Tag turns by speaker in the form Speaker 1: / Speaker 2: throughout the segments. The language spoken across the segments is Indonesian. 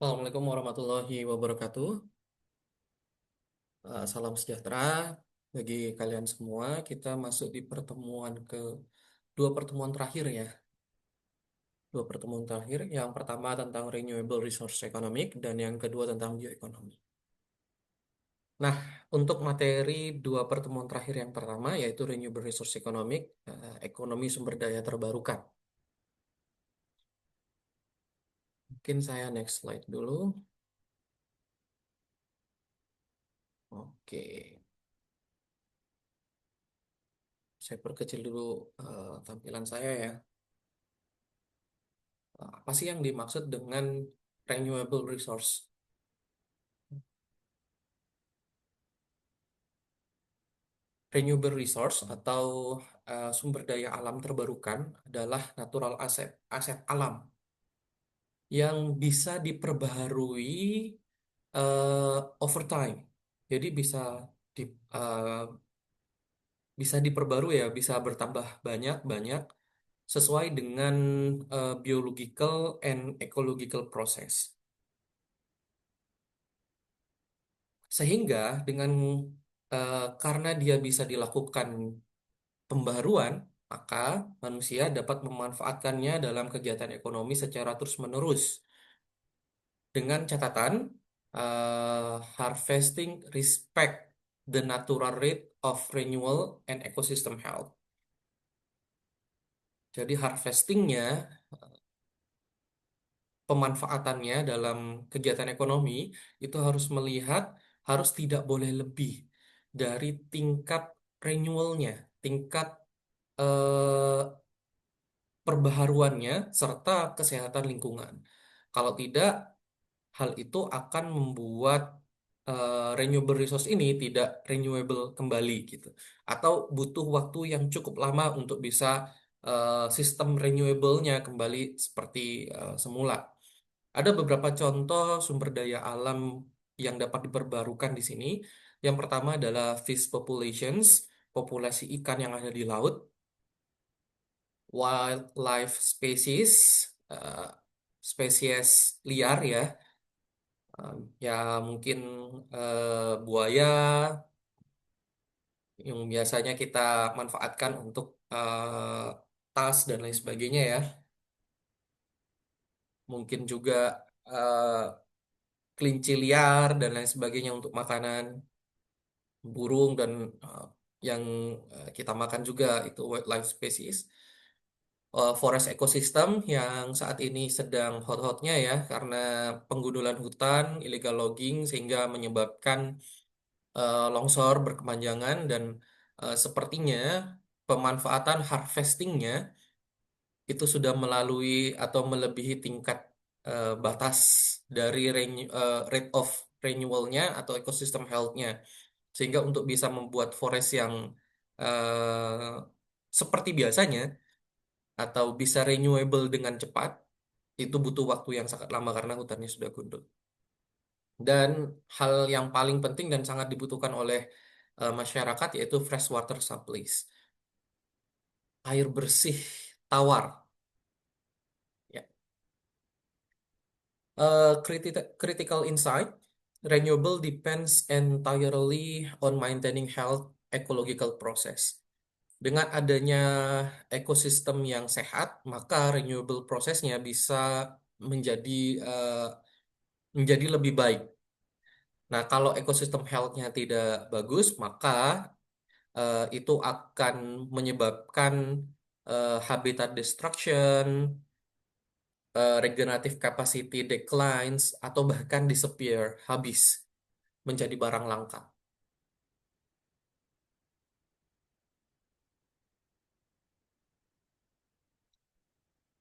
Speaker 1: Assalamualaikum warahmatullahi wabarakatuh. Salam sejahtera bagi kalian semua. Kita masuk di dua pertemuan terakhir ya. Dua pertemuan terakhir. Yang pertama tentang renewable resource economic dan yang kedua tentang bioekonomi. Nah, untuk materi dua pertemuan terakhir yang pertama yaitu renewable resource economic, ekonomi sumber daya terbarukan. Mungkin saya next slide dulu. Oke, saya perkecil dulu tampilan saya ya. Apa sih yang dimaksud dengan renewable resource? Renewable resource atau sumber daya alam terbarukan adalah natural asset, aset alam yang bisa diperbaharui over time. Jadi di, eh, bisa diperbarui ya, bisa bertambah banyak sesuai dengan biological and ecological process. Sehingga karena dia bisa dilakukan pembaruan, maka manusia dapat memanfaatkannya dalam kegiatan ekonomi secara terus-menerus. Dengan catatan, harvesting respect the natural rate of renewal and ecosystem health. Jadi harvestingnya, pemanfaatannya dalam kegiatan ekonomi itu harus tidak boleh lebih dari tingkat renewalnya, tingkat eh, perbaharuannya, serta kesehatan lingkungan. Kalau tidak, hal itu akan membuat renewable resource ini tidak renewable kembali gitu. Atau butuh waktu yang cukup lama untuk bisa sistem renewable-nya kembali seperti semula. Ada beberapa contoh sumber daya alam yang dapat diperbarukan di sini. Yang pertama adalah fish populations, populasi ikan yang ada di laut, wildlife species, eh, spesies liar ya, ya mungkin buaya yang biasanya kita manfaatkan untuk tas dan lain sebagainya ya. Mungkin juga eh, kelinci liar dan lain sebagainya untuk makanan, burung dan eh, yang kita makan juga itu wildlife species. Forest ecosystem yang saat ini sedang hot-hotnya ya karena penggundulan hutan, illegal logging sehingga menyebabkan longsor berkepanjangan dan sepertinya pemanfaatan harvestingnya itu sudah melalui atau melebihi tingkat batas dari rate of renewalnya atau ecosystem health-nya sehingga untuk bisa membuat forest yang eh, seperti biasanya atau bisa renewable dengan cepat itu butuh waktu yang sangat lama karena hutannya sudah gundul. Dan hal yang paling penting dan sangat dibutuhkan oleh masyarakat yaitu freshwater supplies, air bersih tawar. Ya. Critical insight, renewable depends entirely on maintaining health ecological process. Dengan adanya ekosistem yang sehat, maka renewable prosesnya bisa menjadi eh, menjadi lebih baik. Nah, kalau ekosistem health-nya tidak bagus, maka itu akan menyebabkan habitat destruction, regenerative capacity declines, atau bahkan disappear, habis, menjadi barang langka.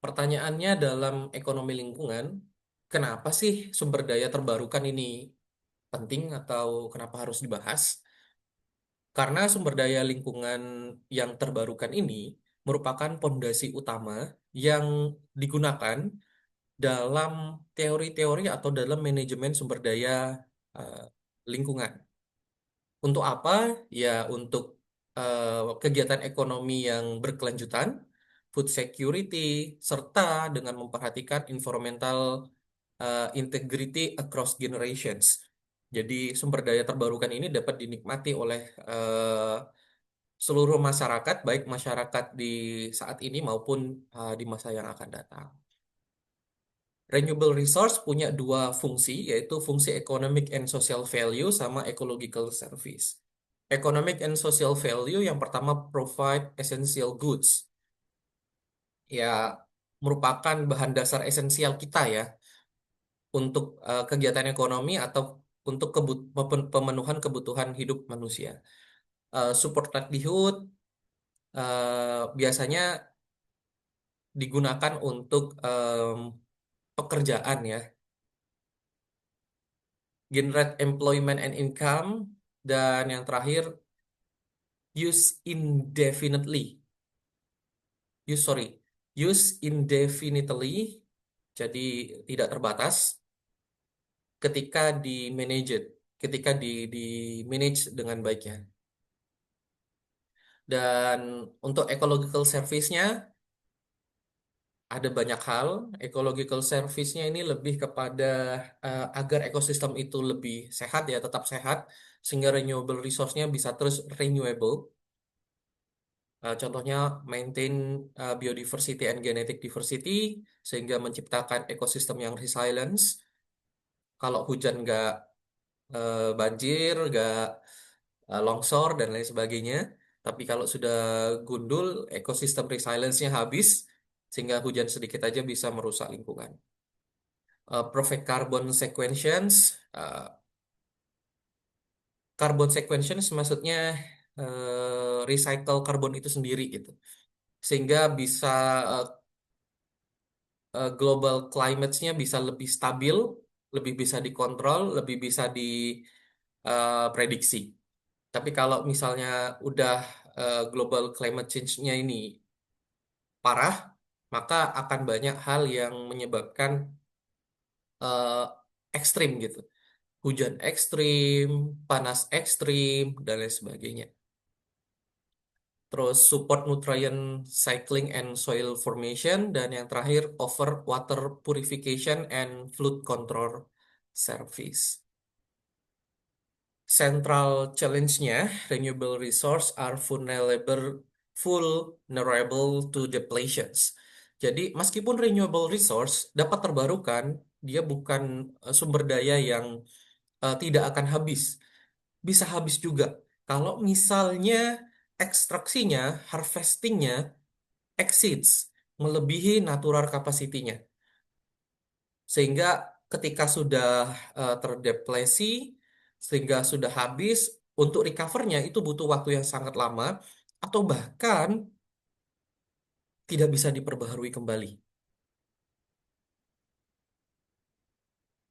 Speaker 1: Pertanyaannya dalam ekonomi lingkungan, kenapa sih sumber daya terbarukan ini penting atau kenapa harus dibahas? Karena sumber daya lingkungan yang terbarukan ini merupakan pondasi utama yang digunakan dalam teori-teori atau dalam manajemen sumber daya eh, lingkungan. Untuk apa? Ya, untuk kegiatan ekonomi yang berkelanjutan, food security, serta dengan memperhatikan environmental integrity across generations. Jadi sumber daya terbarukan ini dapat dinikmati oleh seluruh masyarakat, baik masyarakat di saat ini maupun di masa yang akan datang. Renewable resource punya dua fungsi, yaitu fungsi economic and social value sama ecological service. Economic and social value yang pertama provide essential goods, ya merupakan bahan dasar esensial kita ya untuk kegiatan ekonomi atau untuk pemenuhan kebutuhan hidup manusia. Support livelihood biasanya digunakan untuk pekerjaan ya, generate employment and income, dan yang terakhir use indefinitely, sorry, use indefinitely, jadi tidak terbatas ketika di manage, di manage dengan baiknya. Dan untuk ecological service-nya ada banyak hal. Ecological service-nya ini lebih kepada agar ekosistem itu lebih sehat ya, tetap sehat, sehingga renewable resource-nya bisa terus renewable. Contohnya maintain biodiversity and genetic diversity, sehingga menciptakan ekosistem yang resilience. Kalau hujan nggak banjir, nggak longsor, dan lain sebagainya. Tapi kalau sudah gundul, ekosistem resilience-nya habis, sehingga hujan sedikit aja bisa merusak lingkungan. Perfect carbon sequenctions. Carbon sequenctions maksudnya recycle karbon itu sendiri gitu. Sehingga bisa uh, global climate-nya bisa lebih stabil, lebih bisa dikontrol, lebih bisa diprediksi. Tapi kalau misalnya udah global climate change-nya ini parah, maka akan banyak hal yang menyebabkan eh, ekstrim gitu. Hujan ekstrim, panas ekstrim, dan lain sebagainya. Terus support nutrient cycling and soil formation, dan yang terakhir offer water purification and flood control service. Central challenge-nya, renewable resource are vulnerable to depletions. Jadi, meskipun renewable resource dapat terbarukan, dia bukan sumber daya yang tidak akan habis. Bisa habis juga. Kalau misalnya ekstraksinya, harvestingnya exceeds, melebihi natural capacity-nya. Sehingga ketika sudah terdeplesi, sehingga sudah habis, untuk recovernya itu butuh waktu yang sangat lama, atau bahkan tidak bisa diperbaharui kembali.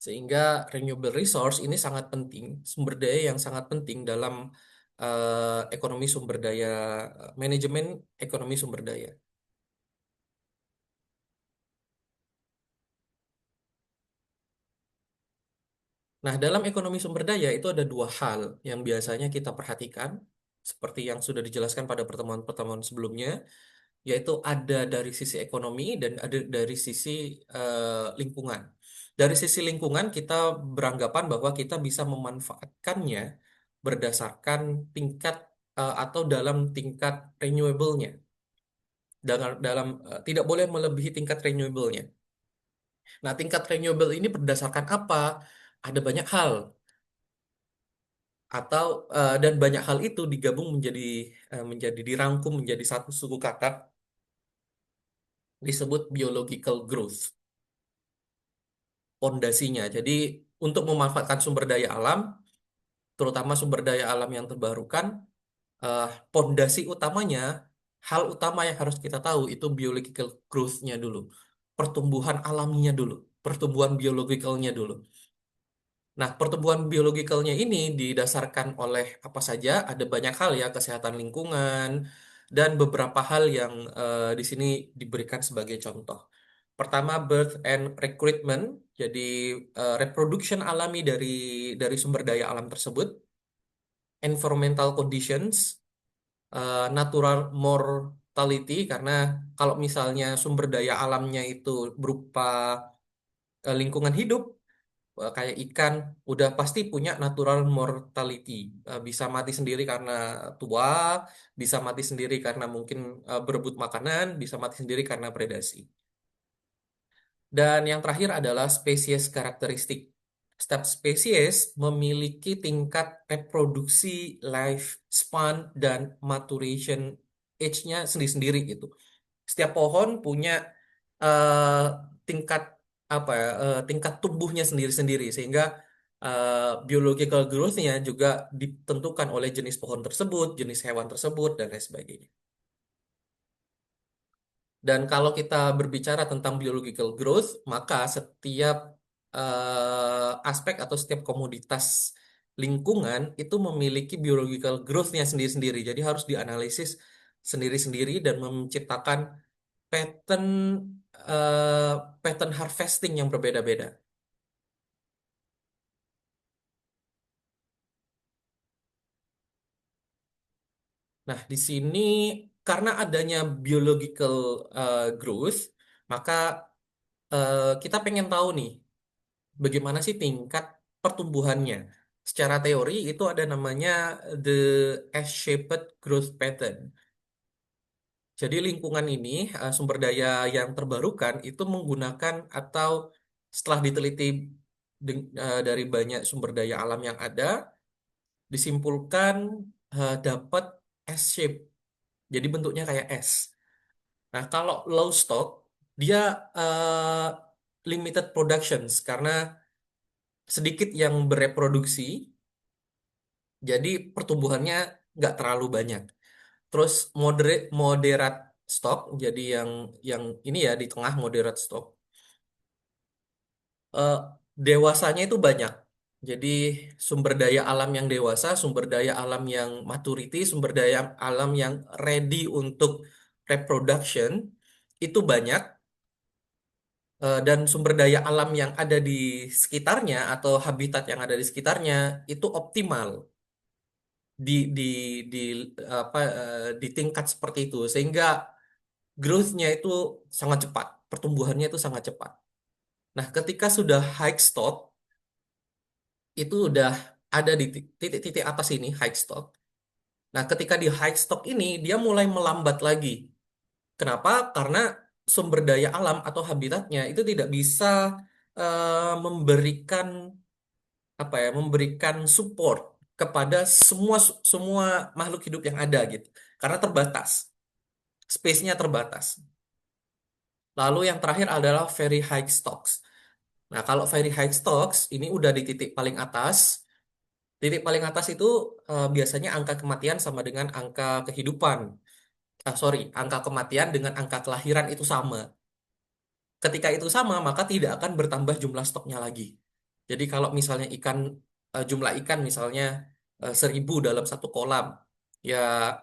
Speaker 1: Sehingga renewable resource ini sangat penting, sumber daya yang sangat penting dalam ekonomi sumber daya, manajemen ekonomi sumber daya. Nah, dalam ekonomi sumber daya itu ada dua hal yang biasanya kita perhatikan, seperti yang sudah dijelaskan pada pertemuan-pertemuan sebelumnya, yaitu ada dari sisi ekonomi dan ada dari sisi lingkungan. Dari sisi lingkungan, kita beranggapan bahwa kita bisa memanfaatkannya berdasarkan tingkat atau dalam tingkat renewable-nya. Tidak boleh melebihi tingkat renewable-nya. Nah, tingkat renewable ini berdasarkan apa? Ada banyak hal, atau dan banyak hal itu digabung menjadi dirangkum menjadi satu suku kata disebut biological growth, pondasinya. Jadi untuk memanfaatkan sumber daya alam, terutama sumber daya alam yang terbarukan, eh, pondasi utamanya, hal utama yang harus kita tahu itu biological growth-nya dulu, pertumbuhan alaminya dulu, pertumbuhan biologicalnya dulu. Nah, pertumbuhan biologikalnya ini didasarkan oleh apa saja? Ada banyak hal ya, kesehatan lingkungan, dan beberapa hal yang di sini diberikan sebagai contoh. Pertama, birth and recruitment, jadi reproduction alami dari sumber daya alam tersebut. Environmental conditions, natural mortality, karena kalau misalnya sumber daya alamnya itu berupa lingkungan hidup kayak ikan udah pasti punya natural mortality. Bisa mati sendiri karena tua, bisa mati sendiri karena mungkin berebut makanan, bisa mati sendiri karena predasi. Dan yang terakhir adalah spesies karakteristik. Setiap spesies memiliki tingkat reproduksi, lifespan, dan maturation age-nya sendiri-sendiri gitu. Setiap pohon punya eh, tingkat apa ya, tingkat tumbuhnya sendiri-sendiri sehingga biological growth-nya juga ditentukan oleh jenis pohon tersebut, jenis hewan tersebut, dan lain sebagainya. Dan kalau kita berbicara tentang biological growth, maka setiap aspek atau setiap komoditas lingkungan itu memiliki biological growth-nya sendiri-sendiri. Jadi harus dianalisis sendiri-sendiri dan menciptakan pattern eh, pattern harvesting yang berbeda-beda. Nah, di sini karena adanya biological growth, maka kita pengen tahu nih bagaimana sih tingkat pertumbuhannya. Secara teori itu ada namanya the S-shaped growth pattern. Jadi lingkungan ini sumber daya yang terbarukan itu menggunakan atau setelah diteliti dari banyak sumber daya alam yang ada, disimpulkan dapat S-shape. Jadi bentuknya kayak S. Nah, kalau low stock dia eh, limited productions karena sedikit yang bereproduksi, jadi pertumbuhannya nggak terlalu banyak. Terus moderate stock, jadi yang ini ya di tengah moderate stock. eh, Dewasanya itu banyak. Jadi sumber daya alam yang dewasa, sumber daya alam yang maturity, sumber daya alam yang ready untuk reproduction itu banyak. Dan sumber daya alam yang ada di sekitarnya atau habitat yang ada di sekitarnya itu optimal di di di di tingkat seperti itu sehingga growth-nya itu sangat cepat, pertumbuhannya itu sangat cepat. Nah, ketika sudah high stock itu udah ada di titik-titik atas ini high stock. Nah, ketika di high stock ini dia mulai melambat lagi. Kenapa? Karena sumber daya alam atau habitatnya itu tidak bisa memberikan apa ya, memberikan support kepada semua semua makhluk hidup yang ada gitu. Karena terbatas, space-nya terbatas. Lalu yang terakhir adalah very high stocks. Nah, kalau very high stocks ini udah di titik paling atas. Titik paling atas itu biasanya angka kematian sama dengan angka kehidupan. Sorry, angka kematian dengan angka kelahiran itu sama. Ketika itu sama, maka tidak akan bertambah jumlah stoknya lagi. Jadi kalau misalnya jumlah ikan misalnya 1.000 dalam satu kolam, ya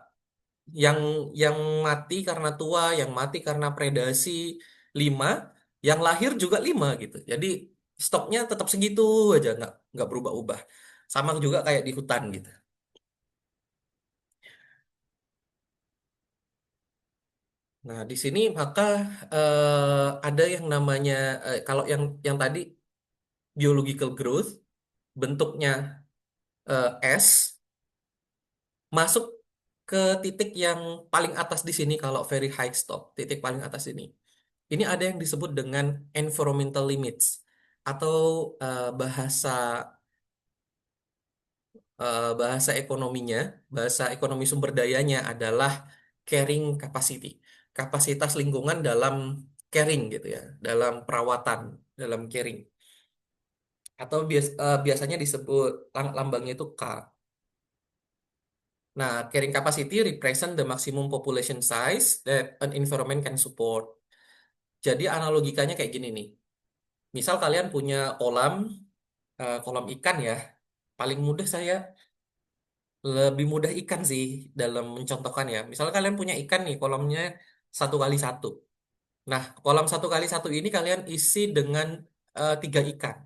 Speaker 1: yang yang mati karena tua, yang mati karena predasi 5, yang lahir juga 5 gitu. Jadi stoknya tetap segitu aja, nggak berubah-ubah. Sama juga kayak di hutan gitu. Nah, di sini maka ada yang namanya kalau yang tadi biological growth bentuknya S masuk ke titik yang paling atas di sini kalau very high stock, titik paling atas ini. Ini ada yang disebut dengan environmental limits atau bahasa bahasa ekonominya, bahasa ekonomi sumber dayanya adalah carrying capacity. Kapasitas lingkungan dalam caring gitu ya, dalam perawatan, dalam caring. Atau biasanya disebut lambangnya itu K. Nah, carrying capacity represent the maximum population size that an environment can support. Jadi analogikanya kayak gini nih. Misal kalian punya kolam ikan ya. Paling mudah saya lebih mudah ikan sih dalam mencontohkan ya. Misalnya kalian punya ikan nih, kolamnya 1 kali 1. Nah, kolam 1 kali 1 ini kalian isi dengan 3 ikan.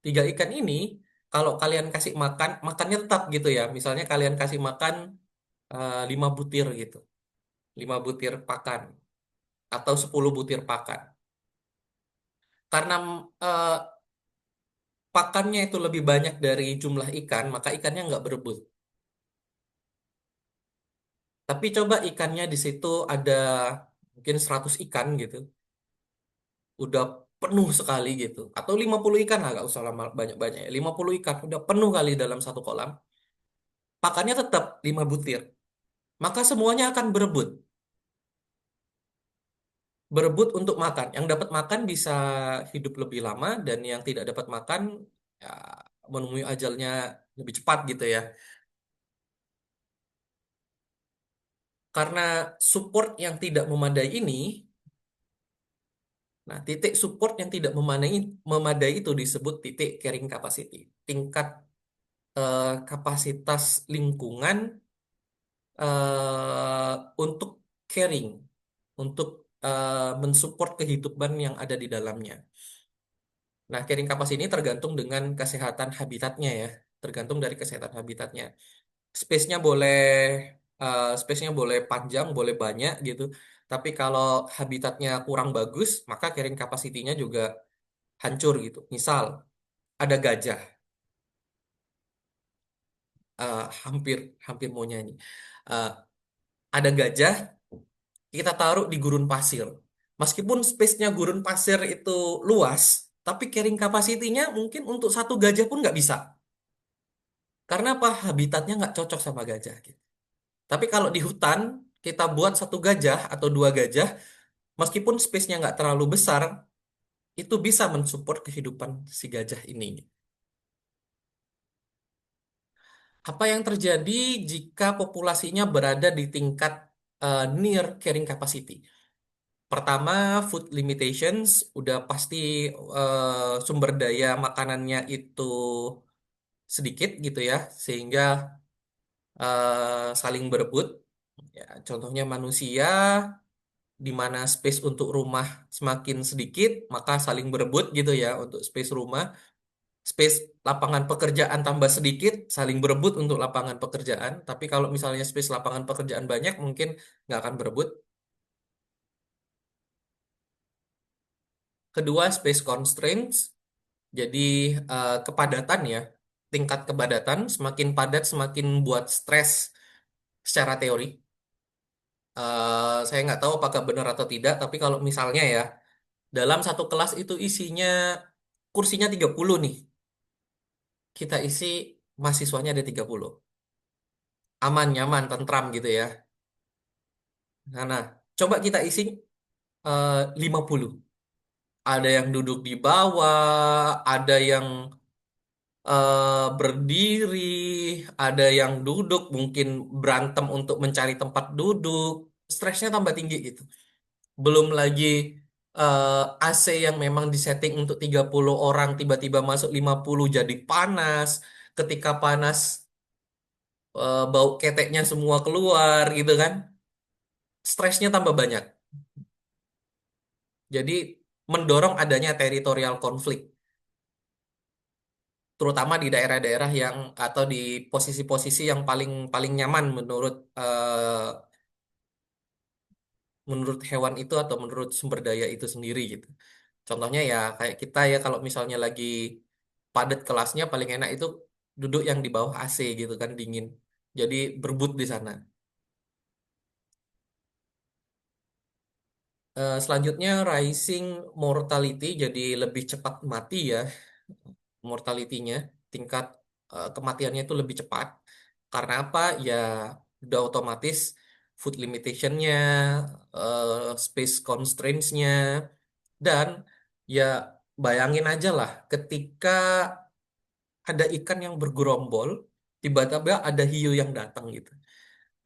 Speaker 1: 3 ikan ini kalau kalian kasih makan, makannya tetap gitu ya. Misalnya kalian kasih makan 5 butir gitu, 5 butir pakan atau 10 butir pakan. Karena eh, pakannya itu lebih banyak dari jumlah ikan, maka ikannya nggak berebut. Tapi coba ikannya di situ ada mungkin 100 ikan gitu, udah penuh sekali gitu. Atau 50 ikan lah, nggak usah lama banyak-banyak. 50 ikan udah penuh kali dalam satu kolam. Pakannya tetap 5 butir. Maka semuanya akan berebut. Berebut untuk makan. Yang dapat makan bisa hidup lebih lama dan yang tidak dapat makan ya, menemui ajalnya lebih cepat gitu ya. Karena support yang tidak memadai ini, nah titik support yang tidak memadai itu disebut titik carrying capacity. Tingkat kapasitas lingkungan untuk caring, untuk mensupport kehidupan yang ada di dalamnya. Nah, carrying capacity ini tergantung dengan kesehatan habitatnya ya, tergantung dari kesehatan habitatnya. Space-nya boleh space-nya boleh panjang, boleh banyak gitu. Tapi kalau habitatnya kurang bagus, maka carrying capacity-nya juga hancur gitu. Misal ada gajah, hampir hampir mau nyanyi. Eh, ada gajah, kita taruh di gurun pasir. Meskipun space-nya gurun pasir itu luas, tapi carrying capacity-nya mungkin untuk satu gajah pun nggak bisa. Karena apa? Habitatnya nggak cocok sama gajah gitu. Tapi kalau di hutan, kita buat satu gajah atau dua gajah, meskipun space-nya nggak terlalu besar, itu bisa mensupport kehidupan si gajah ini. Apa yang terjadi jika populasinya berada di tingkat near carrying capacity? Pertama, food limitations, udah pasti sumber daya makanannya itu sedikit gitu ya, sehingga saling berebut. Ya, contohnya manusia, di mana space untuk rumah semakin sedikit, maka saling berebut gitu ya untuk space rumah. Space lapangan pekerjaan tambah sedikit, saling berebut untuk lapangan pekerjaan. Tapi kalau misalnya space lapangan pekerjaan banyak, mungkin nggak akan berebut. Kedua, space constraints. Jadi kepadatan ya, tingkat kepadatan semakin padat semakin buat stres secara teori. Saya nggak tahu apakah benar atau tidak, tapi kalau misalnya ya, dalam satu kelas itu isinya kursinya 30 nih, kita isi mahasiswanya ada 30. Aman, nyaman, tentram gitu ya. Nah, coba kita isi 50. Ada yang duduk di bawah, ada yang berdiri, ada yang duduk, mungkin berantem untuk mencari tempat duduk, stresnya tambah tinggi gitu. Belum lagi AC yang memang disetting untuk 30 orang tiba-tiba masuk 50 jadi panas. Ketika panas bau keteknya semua keluar gitu kan. Stresnya tambah banyak. Jadi mendorong adanya teritorial konflik, terutama di daerah-daerah yang atau di posisi-posisi yang paling paling nyaman menurut menurut hewan itu atau menurut sumber daya itu sendiri gitu. Contohnya ya kayak kita ya kalau misalnya lagi padat kelasnya paling enak itu duduk yang di bawah AC gitu kan dingin. Jadi berebut di sana. Selanjutnya rising mortality jadi lebih cepat mati ya mortality-nya, tingkat kematiannya itu lebih cepat. Karena apa? Ya udah otomatis food limitation-nya, space constraints-nya, dan ya bayangin aja lah ketika ada ikan yang bergerombol, tiba-tiba ada hiu yang datang gitu.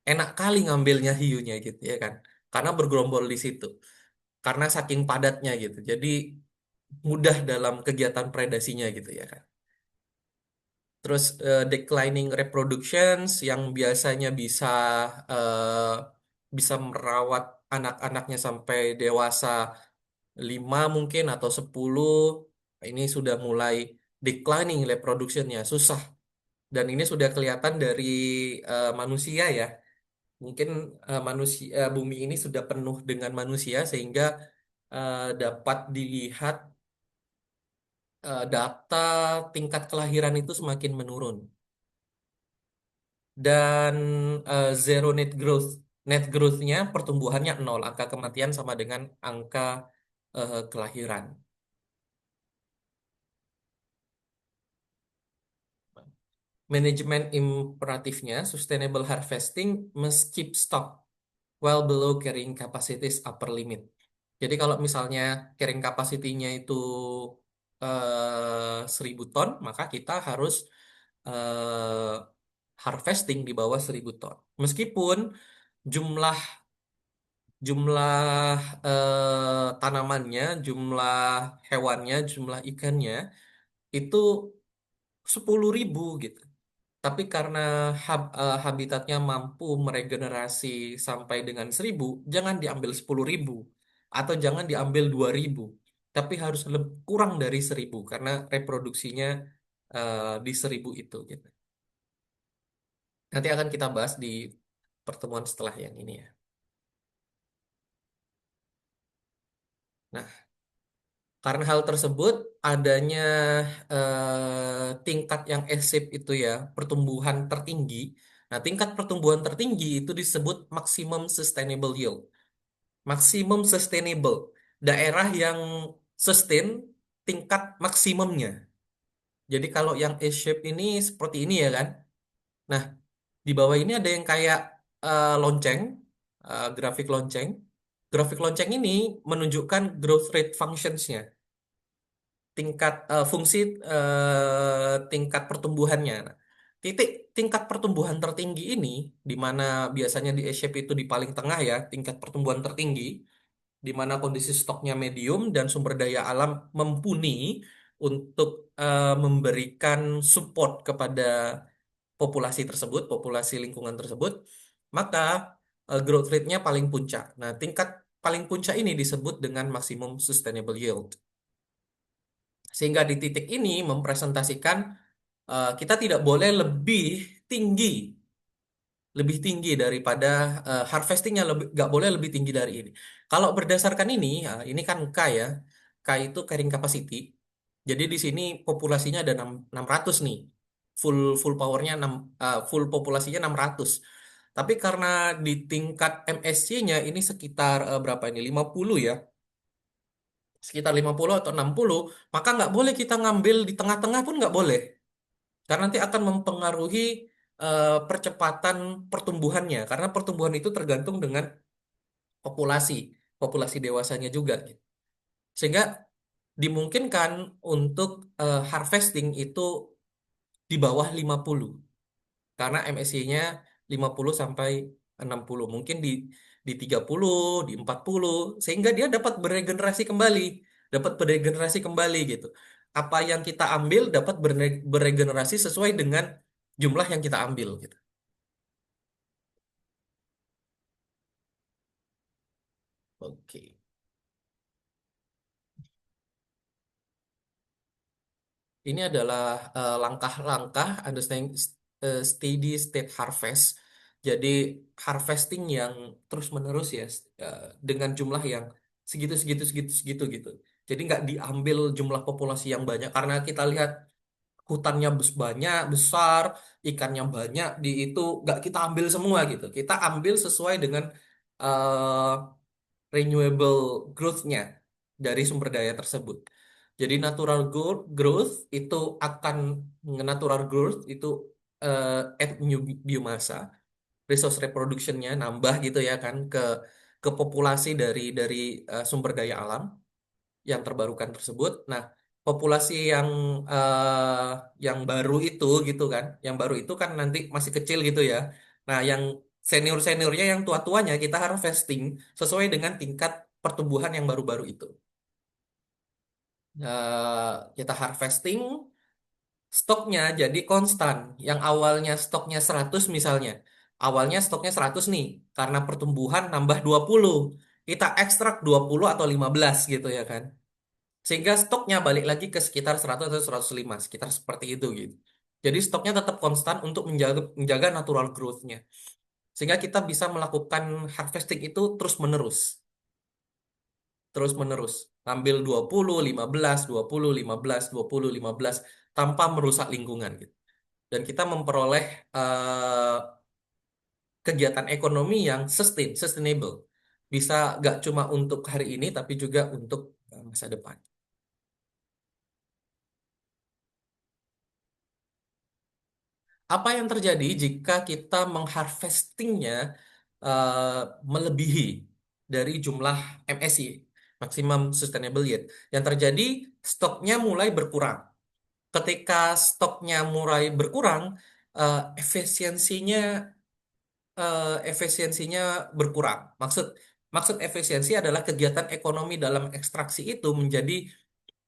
Speaker 1: Enak kali ngambilnya hiunya gitu ya kan. Karena bergerombol di situ. Karena saking padatnya gitu. Jadi mudah dalam kegiatan predasinya gitu ya kan. Terus declining reproductions yang biasanya eh, bisa merawat anak-anaknya sampai dewasa 5 mungkin atau 10 ini sudah mulai declining reproductionnya susah dan ini sudah kelihatan dari manusia ya mungkin manusia bumi ini sudah penuh dengan manusia sehingga dapat dilihat data tingkat kelahiran itu semakin menurun dan zero net growth. Net growth-nya pertumbuhannya nol, angka kematian sama dengan angka kelahiran. Manajemen imperatifnya, sustainable harvesting must keep stock well below carrying capacities upper limit. Jadi kalau misalnya carrying capacity-nya itu 1.000 ton, maka kita harus eh, harvesting di bawah 1.000 ton. Meskipun jumlah jumlah tanamannya, jumlah hewannya, jumlah ikannya itu 10.000 gitu. Tapi karena habitatnya mampu meregenerasi sampai dengan 1.000, jangan diambil 10.000 atau jangan diambil 2.000, tapi harus kurang dari 1.000 karena reproduksinya di 1.000 itu gitu. Nanti akan kita bahas di pertemuan setelah yang ini ya. Nah, karena hal tersebut, adanya tingkat yang S-shape itu ya, pertumbuhan tertinggi. Nah, tingkat pertumbuhan tertinggi itu disebut maximum sustainable yield. Maximum sustainable. Daerah yang sustain tingkat maksimumnya. Jadi kalau yang S-shape ini seperti ini ya kan. Nah, di bawah ini ada yang kayak lonceng, grafik lonceng. Grafik lonceng ini menunjukkan growth rate functions-nya, tingkat fungsi tingkat pertumbuhannya. Nah, tingkat pertumbuhan tertinggi ini, di mana biasanya di S-shape itu di paling tengah ya, tingkat pertumbuhan tertinggi, di mana kondisi stoknya medium dan sumber daya alam mumpuni untuk memberikan support kepada populasi tersebut, populasi lingkungan tersebut, maka growth rate-nya paling puncak. Nah, tingkat paling puncak ini disebut dengan maximum sustainable yield. Sehingga di titik ini mempresentasikan kita tidak boleh tinggi, lebih tinggi daripada harvestingnya nggak boleh lebih tinggi dari ini. Kalau berdasarkan ini, ini kan K ya, K itu carrying capacity. Jadi di sini populasinya ada 600 nih, full powernya full populasinya 600. Tapi karena di tingkat MSC-nya ini sekitar berapa ini? 50 ya, sekitar 50 atau 60, maka nggak boleh kita ngambil di tengah-tengah pun nggak boleh. Karena nanti akan mempengaruhi percepatan pertumbuhannya. Karena pertumbuhan itu tergantung dengan populasi, populasi dewasanya juga, gitu. Sehingga dimungkinkan untuk harvesting itu di bawah 50. Karena MSC-nya 50 sampai 60. Mungkin di 30, di 40, sehingga dia dapat beregenerasi kembali, dapat beregenerasi kembali gitu. Apa yang kita ambil dapat beregenerasi sesuai dengan jumlah yang kita ambil gitu. Oke. Ini adalah langkah-langkah understanding steady state harvest. Jadi harvesting yang terus-menerus ya, dengan jumlah yang segitu segitu segitu segitu gitu. Jadi nggak diambil jumlah populasi yang banyak karena kita lihat hutannya banyak besar, ikannya banyak di itu nggak kita ambil semua gitu. Kita ambil sesuai dengan eh, renewable growth-nya dari sumber daya tersebut. Jadi growth itu akan natural growth itu add new biomasa, resource reproduction-nya nambah gitu ya kan ke populasi dari sumber daya alam yang terbarukan tersebut. Nah, populasi eh, yang baru itu gitu kan, yang baru itu kan nanti masih kecil gitu ya. Nah, yang senior-seniornya, yang tua-tuanya kita harvesting sesuai dengan tingkat pertumbuhan yang baru-baru itu. Kita harvesting stoknya jadi konstan. Yang awalnya stoknya 100 misalnya. Awalnya stoknya 100 nih, karena pertumbuhan nambah 20. Kita ekstrak 20 atau 15 gitu ya kan. Sehingga stoknya balik lagi ke sekitar 100 atau 105, sekitar seperti itu gitu. Jadi stoknya tetap konstan untuk menjaga natural growth-nya. Sehingga kita bisa melakukan harvesting itu terus-menerus. Terus-menerus. Ngambil 20, 15, 20, 15, 20, 15 tanpa merusak lingkungan gitu. Dan kita memperoleh eh, kegiatan ekonomi yang sustainable. Bisa gak cuma untuk hari ini, tapi juga untuk masa depan. Apa yang terjadi jika kita mengharvestingnya eh, melebihi dari jumlah MSI, Maximum Sustainable Yield? Yang terjadi, stoknya mulai berkurang. Ketika stoknya mulai berkurang, efisiensinya efisiensinya berkurang. Maksud maksud efisiensi adalah kegiatan ekonomi dalam ekstraksi itu menjadi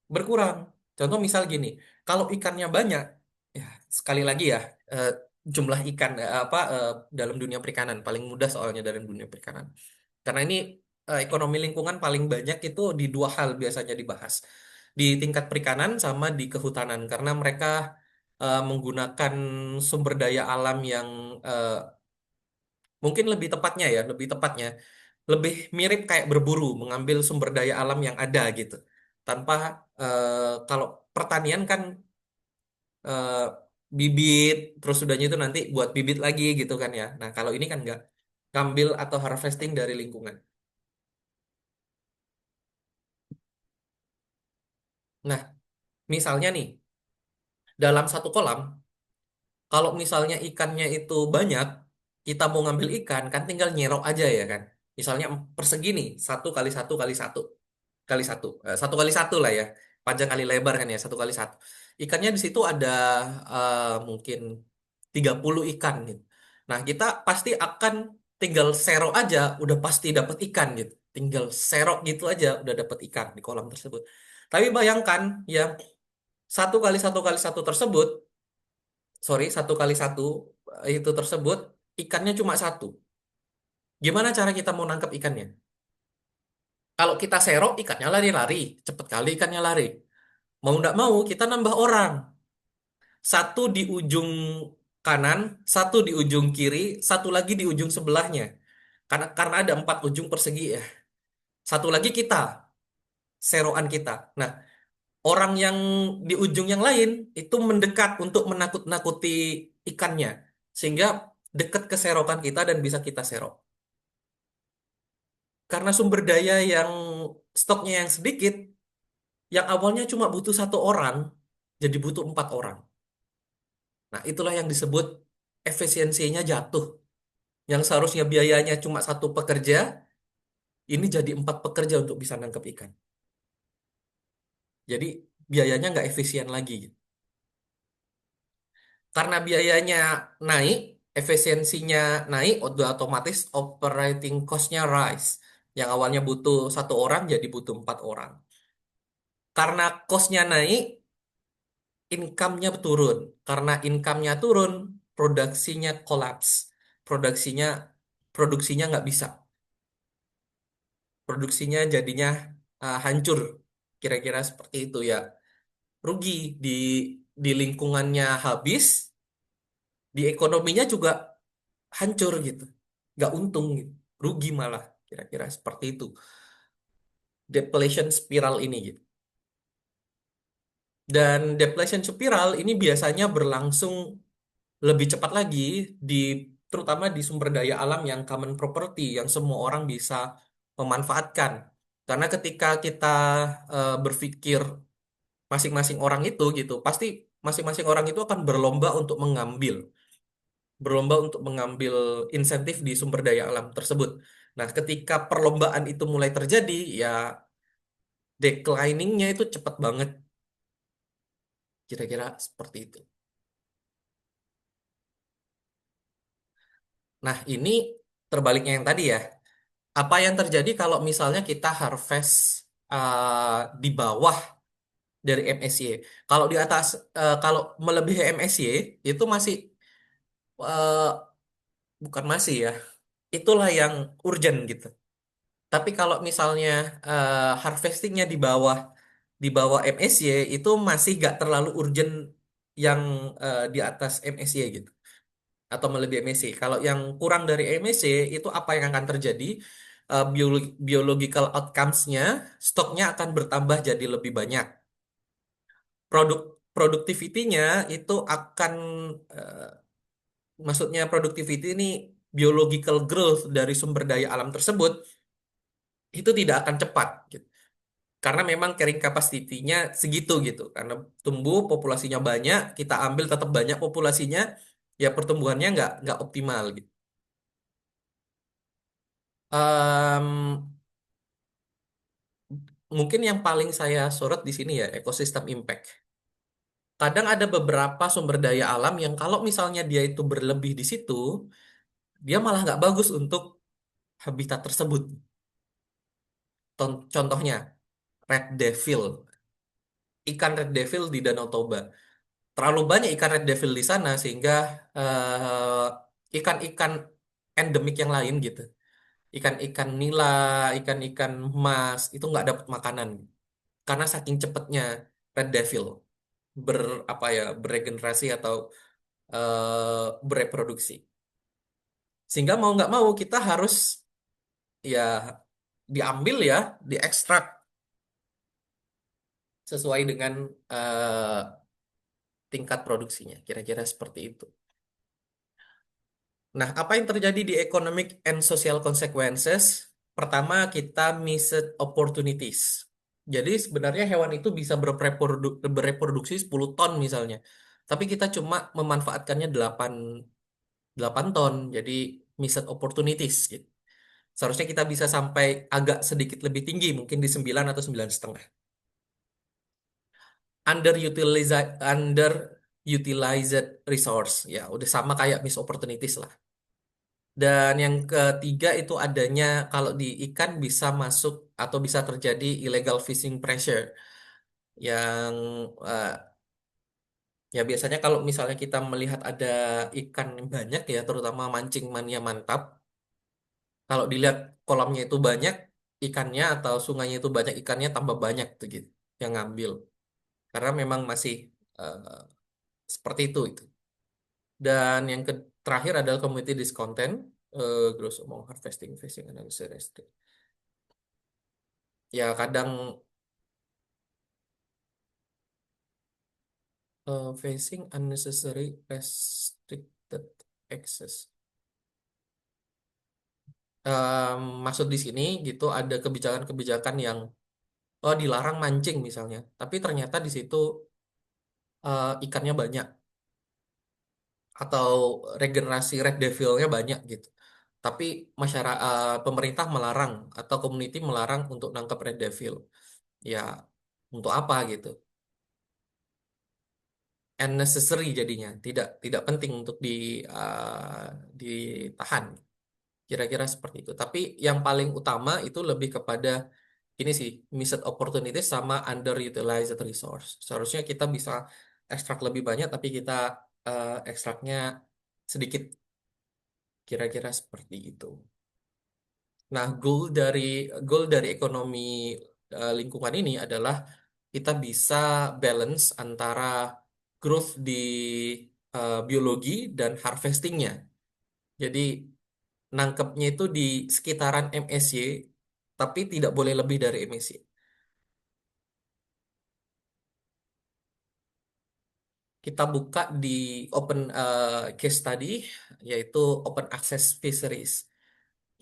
Speaker 1: berkurang. Contoh misal gini, kalau ikannya banyak, ya sekali lagi ya, eh, jumlah ikan dalam dunia perikanan paling mudah soalnya dalam dunia perikanan. Karena ini ekonomi lingkungan paling banyak itu di dua hal biasanya dibahas. Di tingkat perikanan sama di kehutanan karena mereka menggunakan sumber daya alam yang eh, mungkin lebih tepatnya, lebih mirip kayak berburu, mengambil sumber daya alam yang ada gitu. Tanpa kalau pertanian kan eh, bibit, terus sudahnya itu nanti buat bibit lagi gitu kan ya. Nah, kalau ini kan nggak ngambil atau harvesting dari lingkungan. Nah, misalnya nih, dalam satu kolam, kalau misalnya ikannya itu banyak, kita mau ngambil ikan kan tinggal nyerok aja ya kan. Misalnya persegi nih, satu kali satu kali satu. Kali satu. Satu kali satu lah ya. Panjang kali lebar kan ya, satu kali satu. Ikannya di situ ada mungkin 30 ikan gitu. Nah, kita pasti akan tinggal serok aja, udah pasti dapat ikan gitu. Tinggal serok gitu aja, udah dapat ikan di kolam tersebut. Tapi bayangkan ya, satu kali satu kali satu tersebut, sorry, satu kali satu itu tersebut, ikannya cuma satu. Gimana cara kita mau nangkep ikannya? Kalau kita serok, ikannya lari-lari. Cepet kali ikannya lari. Mau nggak mau, kita nambah orang. Satu di ujung kanan, satu di ujung kiri, satu lagi di ujung sebelahnya. Karena ada 4 ujung persegi ya. Satu lagi kita, seroan kita. Nah, orang yang di ujung yang lain itu mendekat untuk menakut-nakuti ikannya. Sehingga dekat ke serokan kita dan bisa kita serok. Karena sumber daya yang stoknya yang sedikit, yang awalnya cuma butuh 1 orang, jadi butuh 4 orang. Nah, itulah yang disebut efisiensinya jatuh. Yang seharusnya biayanya cuma satu pekerja, ini jadi 4 pekerja untuk bisa nangkep ikan. Jadi biayanya nggak efisien lagi. Karena biayanya naik, efisiensinya naik, udah otomatis operating cost-nya rise. Yang awalnya butuh 1 orang jadi butuh 4 orang. Karena cost-nya naik, income-nya turun. Karena income-nya turun, produksinya collapse. Produksinya produksinya nggak bisa. Produksinya jadinya hancur. Kira-kira seperti itu ya. Rugi di lingkungannya habis, di ekonominya juga hancur gitu. Nggak untung gitu. Rugi malah. Kira-kira seperti itu. Deflation spiral ini gitu. Dan deflation spiral ini biasanya berlangsung lebih cepat lagi di terutama di sumber daya alam yang common property yang semua orang bisa memanfaatkan. Karena ketika kita berpikir masing-masing orang itu gitu, pasti masing-masing orang itu akan berlomba untuk mengambil insentif di sumber daya alam tersebut. Nah, ketika perlombaan itu mulai terjadi, ya decliningnya itu cepat banget, kira-kira seperti itu. Nah, ini terbaliknya yang tadi ya. Apa yang terjadi kalau misalnya kita harvest di bawah dari MSY? Kalau di atas, kalau melebihi MSY itu masih bukan masih ya, itulah yang urgent gitu. Tapi kalau misalnya harvestingnya di bawah MSY itu masih gak terlalu urgent yang di atas MSY gitu atau melebihi MSY. Kalau yang kurang dari MSY itu apa yang akan terjadi? biological outcomes-nya, stoknya akan bertambah jadi lebih banyak. Produktivitinya itu akan, eh, maksudnya productivity ini biological growth dari sumber daya alam tersebut itu tidak akan cepat gitu. Karena memang carrying capacity-nya segitu gitu. Karena tumbuh populasinya banyak, kita ambil tetap banyak populasinya, ya pertumbuhannya nggak optimal gitu. Em, Mungkin yang paling saya sorot di sini ya ekosistem impact. Kadang ada beberapa sumber daya alam yang kalau misalnya dia itu berlebih di situ, dia malah nggak bagus untuk habitat tersebut. Contohnya, red devil, ikan red devil di Danau Toba. Terlalu banyak ikan red devil di sana sehingga ikan-ikan endemik yang lain gitu, ikan-ikan nila, ikan-ikan mas itu nggak dapat makanan karena saking cepatnya red devil ber apa ya beregenerasi atau bereproduksi. Sehingga mau nggak mau kita harus ya diambil ya, diekstrak sesuai dengan eh, tingkat produksinya. Kira-kira seperti itu. Nah, apa yang terjadi di economic and social consequences? Pertama, kita missed opportunities. Jadi sebenarnya hewan itu bisa bereproduksi 10 ton misalnya. Tapi kita cuma memanfaatkannya 8 ton. Jadi missed opportunities gitu. Seharusnya kita bisa sampai agak sedikit lebih tinggi, mungkin di 9 atau 9,5. Underutilized resource. Ya, udah sama kayak missed opportunities lah. Dan yang ketiga itu adanya kalau di ikan bisa masuk atau bisa terjadi illegal fishing pressure yang eh, ya biasanya kalau misalnya kita melihat ada ikan yang banyak ya terutama mancing mania mantap, kalau dilihat kolamnya itu banyak ikannya atau sungainya itu banyak ikannya tambah banyak tuh gitu yang ngambil karena memang masih eh, seperti itu. Dan yang terakhir adalah community discontent, gross amount harvesting fishing analysis. Ya kadang facing unnecessary restricted access. Maksud di sini gitu ada kebijakan-kebijakan yang oh dilarang mancing misalnya, tapi ternyata di situ ikannya banyak atau regenerasi red devilnya banyak gitu. Tapi pemerintah melarang atau community melarang untuk nangkap red devil. Ya untuk apa gitu? Unnecessary jadinya, tidak penting untuk ditahan. Kira-kira seperti itu. Tapi yang paling utama itu lebih kepada ini sih, missed opportunity sama underutilized resource. Seharusnya kita bisa ekstrak lebih banyak, tapi kita ekstraknya sedikit. Kira-kira seperti itu. Nah, goal dari ekonomi lingkungan ini adalah kita bisa balance antara growth di biologi dan harvestingnya. Jadi nangkepnya itu di sekitaran MSY, tapi tidak boleh lebih dari MSY. Kita buka di open case study, yaitu open access fisheries.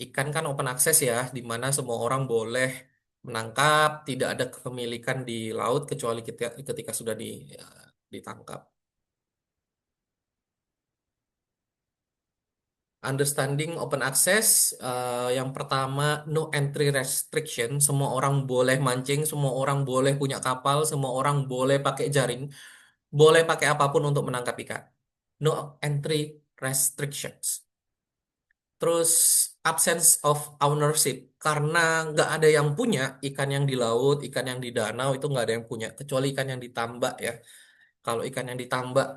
Speaker 1: Ikan kan open access ya, di mana semua orang boleh menangkap, tidak ada kepemilikan di laut kecuali ketika sudah ditangkap. Understanding open access, yang pertama no entry restriction, semua orang boleh mancing, semua orang boleh punya kapal, semua orang boleh pakai jaring, boleh pakai apapun untuk menangkap ikan. No entry restrictions. Terus absence of ownership, karena nggak ada yang punya ikan yang di laut, ikan yang di danau itu nggak ada yang punya, kecuali ikan yang ditambak ya. Kalau ikan yang ditambak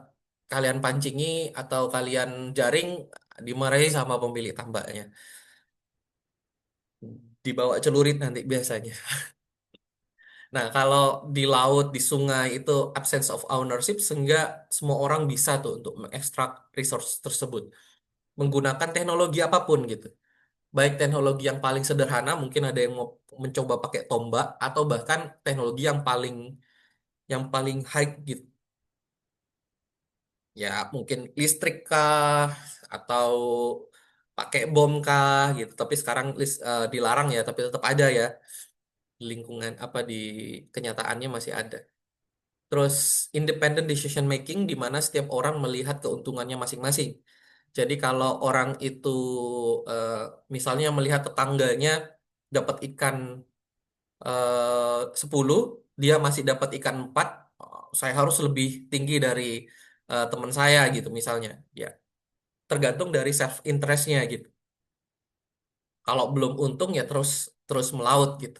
Speaker 1: kalian pancingi atau kalian jaring, dimarahi sama pemilik tambaknya. Dibawa celurit nanti biasanya. Nah, kalau di laut, di sungai itu absence of ownership sehingga semua orang bisa tuh untuk mengekstrak resource tersebut menggunakan teknologi apapun gitu. Baik teknologi yang paling sederhana, mungkin ada yang mau mencoba pakai tombak, atau bahkan teknologi yang paling high gitu. Ya, mungkin listrik kah, atau pakai bom kah gitu. Tapi sekarang dilarang ya, tapi tetap ada ya di lingkungan apa di kenyataannya masih ada. Terus independent decision making di mana setiap orang melihat keuntungannya masing-masing. Jadi kalau orang itu eh, misalnya melihat tetangganya dapat ikan 10, dia masih dapat ikan 4, saya harus lebih tinggi dari teman saya gitu misalnya. Ya, tergantung dari self interestnya gitu. Kalau belum untung ya terus terus melaut gitu.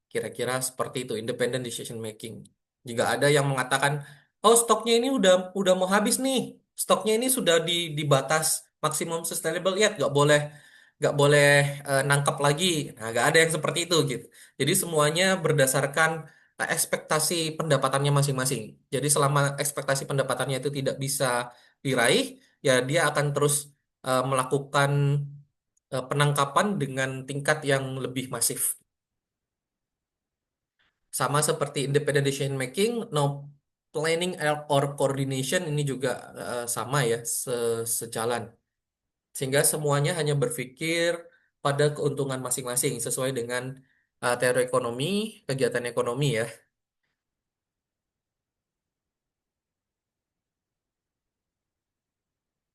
Speaker 1: Kira-kira seperti itu, independent decision making. Jika ada yang mengatakan, oh stoknya ini udah mau habis nih, stoknya ini sudah di batas maksimum sustainable yet, nggak boleh nangkap lagi. Nah, nggak ada yang seperti itu gitu. Jadi semuanya berdasarkan ekspektasi pendapatannya masing-masing. Jadi selama ekspektasi pendapatannya itu tidak bisa diraih, ya dia akan terus melakukan penangkapan dengan tingkat yang lebih masif. Sama seperti independent decision making, no planning or coordination ini juga sama ya, sejalan. Sehingga semuanya hanya berpikir pada keuntungan masing-masing sesuai dengan teori ekonomi, kegiatan ekonomi ya.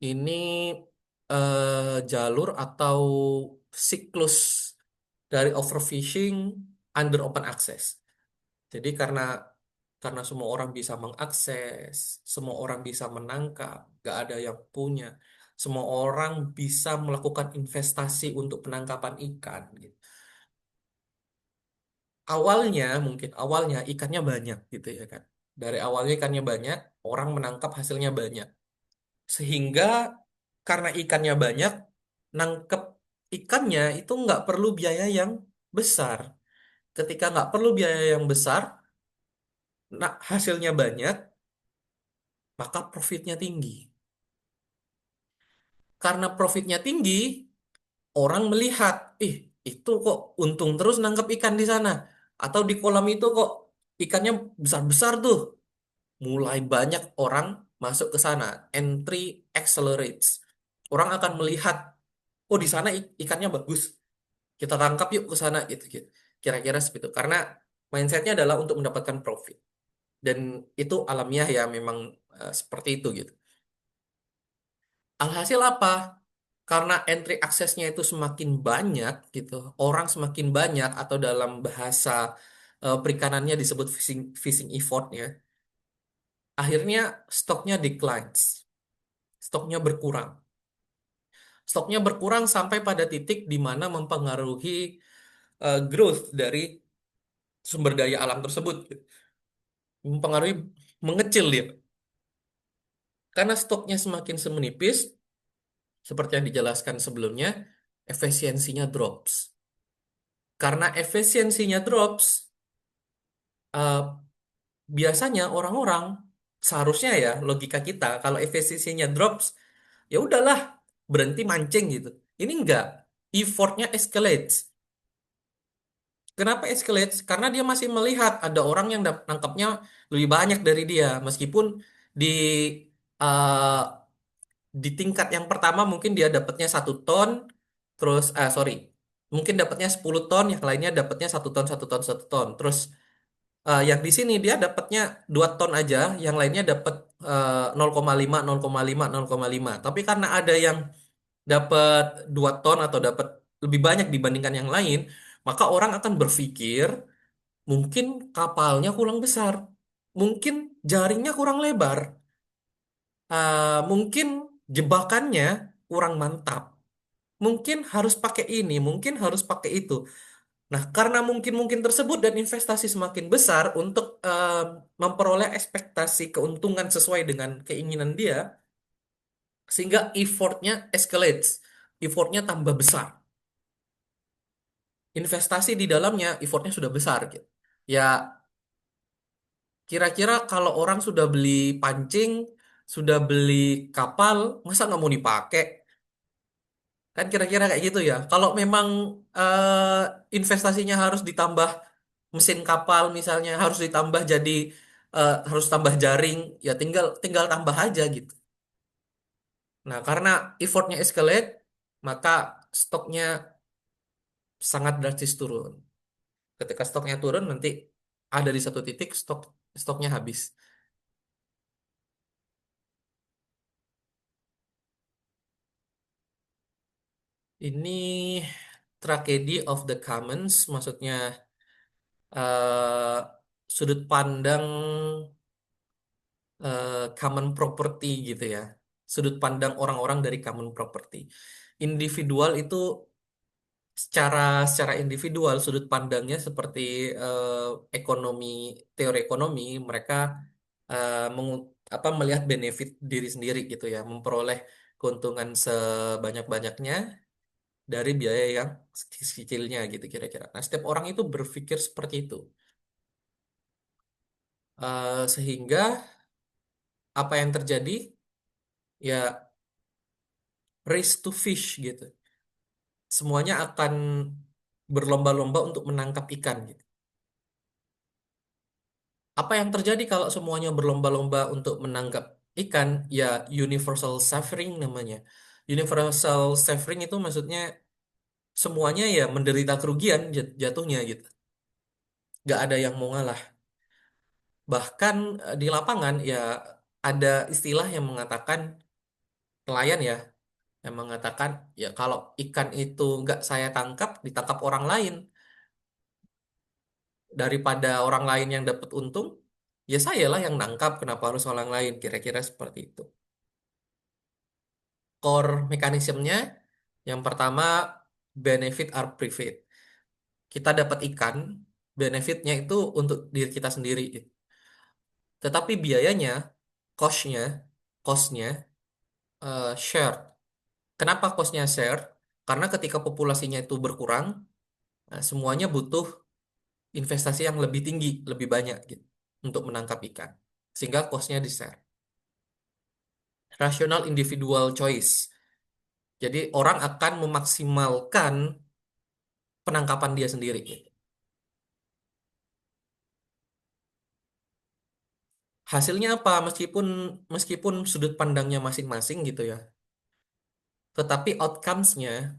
Speaker 1: Ini jalur atau siklus dari overfishing under open access. Jadi karena semua orang bisa mengakses, semua orang bisa menangkap, nggak ada yang punya, semua orang bisa melakukan investasi untuk penangkapan ikan. Gitu. Mungkin awalnya ikannya banyak gitu ya kan. Dari awalnya ikannya banyak, orang menangkap hasilnya banyak. Sehingga karena ikannya banyak, nangkep ikannya itu nggak perlu biaya yang besar. Ketika nggak perlu biaya yang besar, nah hasilnya banyak, maka profitnya tinggi. Karena profitnya tinggi, orang melihat, ih, itu kok untung terus nangkep ikan di sana. Atau di kolam itu kok ikannya besar-besar tuh. Mulai banyak orang masuk ke sana. Entry accelerates. Orang akan melihat, oh di sana ikannya bagus. Kita tangkap yuk ke sana gitu, gitu. Kira-kira seperti itu. Karena mindsetnya adalah untuk mendapatkan profit. Dan itu alamiah ya memang seperti itu gitu. Alhasil apa? Karena entry aksesnya itu semakin banyak gitu, orang semakin banyak atau dalam bahasa perikanannya disebut fishing fishing effort ya. Akhirnya stoknya declines, stoknya berkurang. Stoknya berkurang sampai pada titik di mana mempengaruhi growth dari sumber daya alam tersebut, gitu. Mempengaruhi mengecil dia. Karena stoknya semakin semenipis, seperti yang dijelaskan sebelumnya, efisiensinya drops. Karena efisiensinya drops, eh, biasanya orang-orang seharusnya ya logika kita kalau efisiensinya drops ya udahlah berhenti mancing gitu. Ini enggak, effortnya escalates. Kenapa escalates? Karena dia masih melihat ada orang yang nangkapnya lebih banyak dari dia meskipun di eh, di tingkat yang pertama mungkin dia dapatnya 1 ton, terus sorry, mungkin dapatnya 10 ton, yang lainnya dapatnya 1 ton, 1 ton, 1 ton, terus yang di sini dia dapatnya 2 ton aja, yang lainnya dapat 0,5, 0,5, 0,5. Tapi karena ada yang dapat 2 ton atau dapat lebih banyak dibandingkan yang lain, maka orang akan berpikir mungkin kapalnya kurang besar, mungkin jaringnya kurang lebar, mungkin jebakannya kurang mantap, mungkin harus pakai ini, mungkin harus pakai itu. Nah, karena mungkin-mungkin tersebut dan investasi semakin besar untuk memperoleh ekspektasi keuntungan sesuai dengan keinginan dia, sehingga effortnya escalates, effortnya tambah besar. Investasi di dalamnya effortnya sudah besar gitu. Ya, kira-kira kalau orang sudah beli pancing, sudah beli kapal, masa nggak mau dipakai? Kan kira-kira kayak gitu ya. Kalau memang investasinya harus ditambah mesin kapal misalnya, harus ditambah jadi harus tambah jaring, ya tinggal tinggal tambah aja gitu. Nah, karena effortnya escalate, maka stoknya sangat drastis turun. Ketika stoknya turun, nanti ada di satu titik stoknya habis. Ini tragedy of the commons, maksudnya eh, sudut pandang common property gitu ya. Sudut pandang orang-orang dari common property. Individual itu secara secara individual sudut pandangnya seperti eh, ekonomi teori ekonomi mereka melihat benefit diri sendiri gitu ya, memperoleh keuntungan sebanyak-banyaknya dari biaya yang kecilnya gitu kira-kira. Nah, setiap orang itu berpikir seperti itu. Sehingga apa yang terjadi ya race to fish gitu. Semuanya akan berlomba-lomba untuk menangkap ikan gitu. Apa yang terjadi kalau semuanya berlomba-lomba untuk menangkap ikan? Ya universal suffering namanya. Universal suffering itu maksudnya semuanya ya menderita kerugian jatuhnya gitu. Gak ada yang mau ngalah. Bahkan di lapangan ya ada istilah yang mengatakan nelayan ya, yang mengatakan ya kalau ikan itu nggak saya tangkap, ditangkap orang lain, daripada orang lain yang dapat untung, ya saya lah yang nangkap, kenapa harus orang lain? Kira-kira seperti itu. Core mekanismenya yang pertama benefit are private. Kita dapat ikan, benefitnya itu untuk diri kita sendiri. Tetapi biayanya, cost-nya, cost-nya shared. Kenapa cost-nya shared? Karena ketika populasinya itu berkurang, semuanya butuh investasi yang lebih tinggi, lebih banyak gitu, untuk menangkap ikan. Sehingga cost-nya di-share. Rational individual choice. Jadi orang akan memaksimalkan penangkapan dia sendiri gitu. Hasilnya apa? Meskipun meskipun sudut pandangnya masing-masing gitu ya, tetapi outcomes-nya